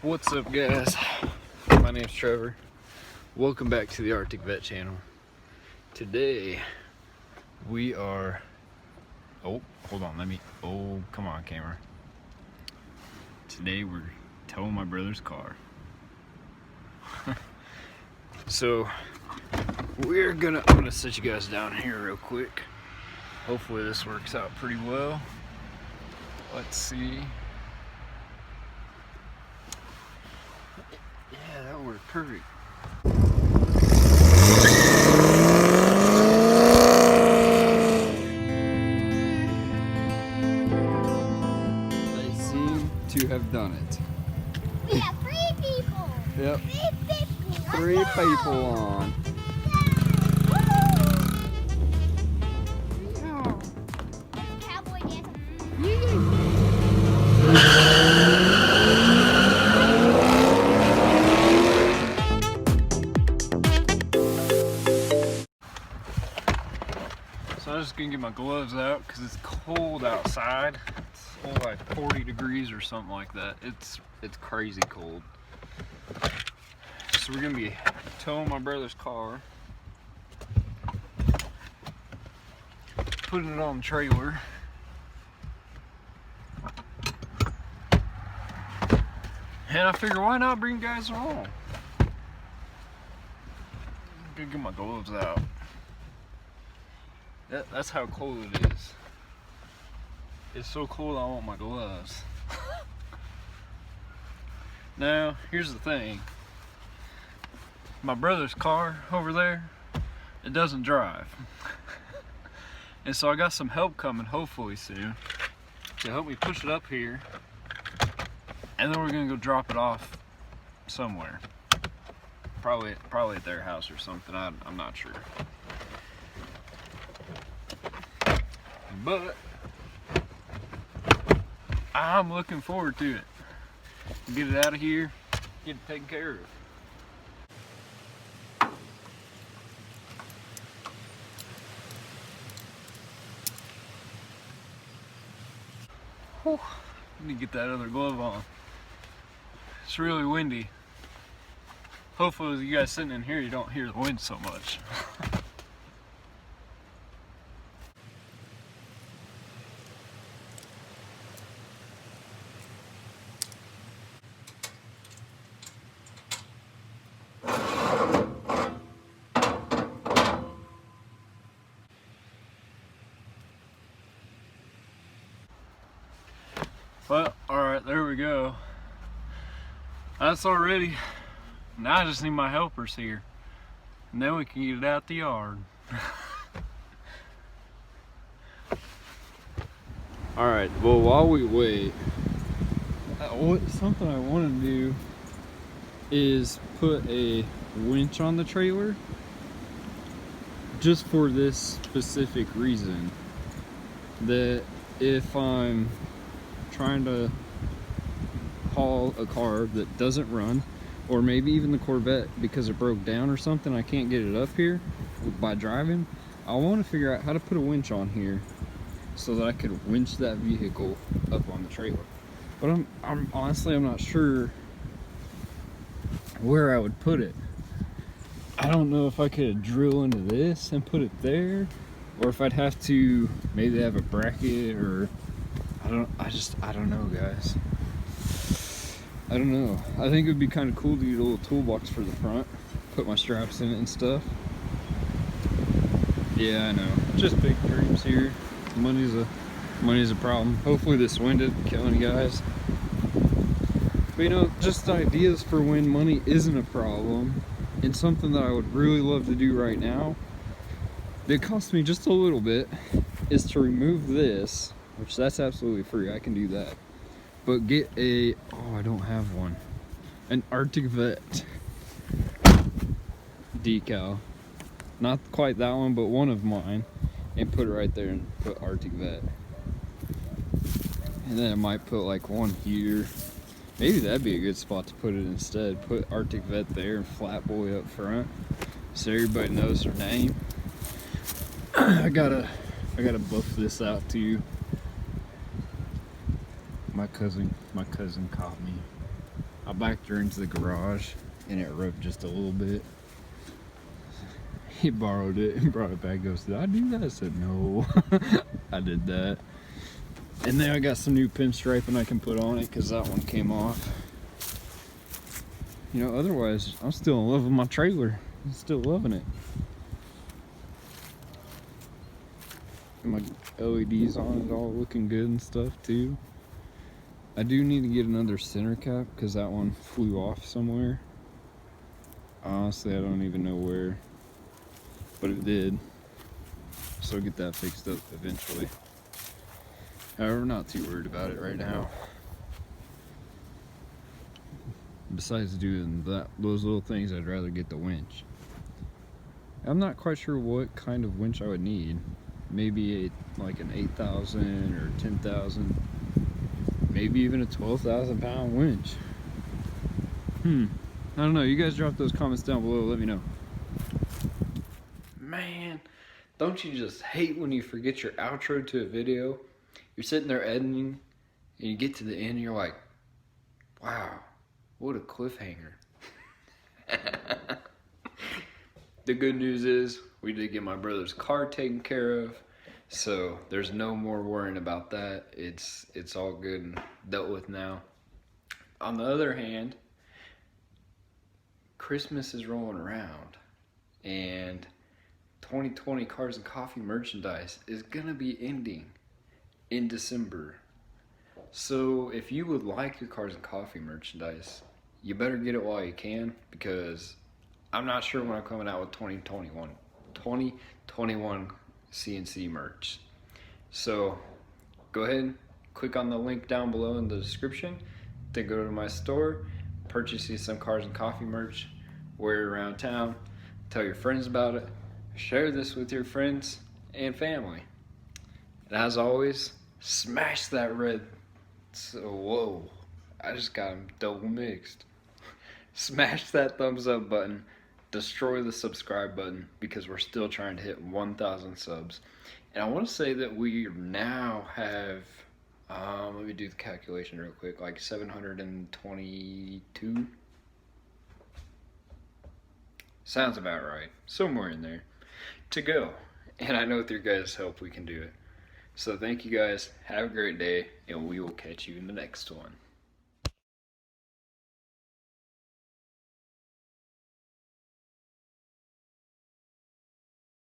What's up, guys? My name's Trevor. Welcome back to the Arctic Vet channel. Today we are hold on, come on, camera. Today we're towing my brother's car. So I'm gonna sit you guys down here real quick. Hopefully this works out pretty well. Let's see. Yeah, that worked perfect. They seem to have done it. We have 3 people. Yep. 3 people. 3 people on. Yeah. Cowboy dance. So I'm just gonna get my gloves out because it's cold outside. It's only like 40 degrees or something like that. It's crazy cold. So we're gonna be towing my brother's car, putting it on the trailer. And I figure, why not bring guys along? I'm gonna get my gloves out. That's how cold it is. It's so cold I want my gloves. Now, here's the thing. My brother's car over there, it doesn't drive. And so I got some help coming hopefully soon to help me push it up here. And then we're gonna go drop it off somewhere. Probably at their house or something, I'm not sure. But I'm looking forward to it. Get it out of here, get it taken care of. Whew. I need to get that other glove on. It's really windy. Hopefully, with you guys sitting in here, you don't hear the wind so much. Well, alright, there we go. That's all ready. Now I just need my helpers here. And then we can get it out the yard. Alright, well, while we wait, something I want to do is put a winch on the trailer. Just for this specific reason. That if I'm trying to haul a car that doesn't run, or maybe even the Corvette because it broke down or something, I can't get it up here by driving, I want to figure out how to put a winch on here so that I could winch that vehicle up on the trailer. But I'm honestly, I'm not sure where I would put it. I don't know if I could drill into this and put it there, or if I'd have to maybe have a bracket, or I don't know, guys. I don't know. I think it would be kind of cool to get a little toolbox for the front, put my straps in it and stuff. Yeah, I know. Just big dreams here. Money's a problem. Hopefully this wind didn't kill any guys. But you know, just ideas for when money isn't a problem, and something that I would really love to do right now, that costs me just a little bit, is to remove this. Which that's absolutely free, I can do that. But get I don't have one. An Arctic Vet decal. Not quite that one, but one of mine. And put it right there and put Arctic Vet. And then I might put like one here. Maybe that'd be a good spot to put it instead. Put Arctic Vet there and Flat Boy up front, so everybody knows their name. I gotta buff this out too. My cousin caught me. I backed her into the garage and it rubbed just a little bit. He borrowed it and brought it back. Goes, did I do that? I said, no. I did that. And then I got some new pinstriping I can put on it because that one came off. You know, otherwise, I'm still in love with my trailer. I'm still loving it. And my LEDs on it all looking good and stuff too. I do need to get another center cap because that one flew off somewhere. Honestly, I don't even know where, but it did. So I'll get that fixed up eventually. However, not too worried about it right now. Besides doing those little things, I'd rather get the winch. I'm not quite sure what kind of winch I would need. Maybe like an 8,000 or 10,000, maybe even a 12,000 pound winch. I don't know. You guys drop those comments down below. Let me know. Man, don't you just hate when you forget your outro to a video? You're sitting there editing and you get to the end and you're like, wow, what a cliffhanger. The good news is we did get my brother's car taken care of, so there's no more worrying about that. It's all good and dealt with now. On the other hand, Christmas is rolling around and 2020 Cars and Coffee merchandise is gonna be ending in December. So if you would like your Cars and Coffee merchandise, you better get it while you can, because I'm not sure when I'm coming out with 2021 CNC merch. So go ahead, click on the link down below in the description, then go to my store, purchase you some Cars and Coffee merch, wear it around town, tell your friends about it, share this with your friends and family. And as always, smash that red, whoa, I just got them double mixed. Smash that thumbs up button, destroy the subscribe button, because we're still trying to hit 1,000 subs. And I want to say that we now have, let me do the calculation real quick, like 722. Sounds about right, somewhere in there, to go. And I know with your guys' help we can do it. So thank you guys, have a great day, and we will catch you in the next one.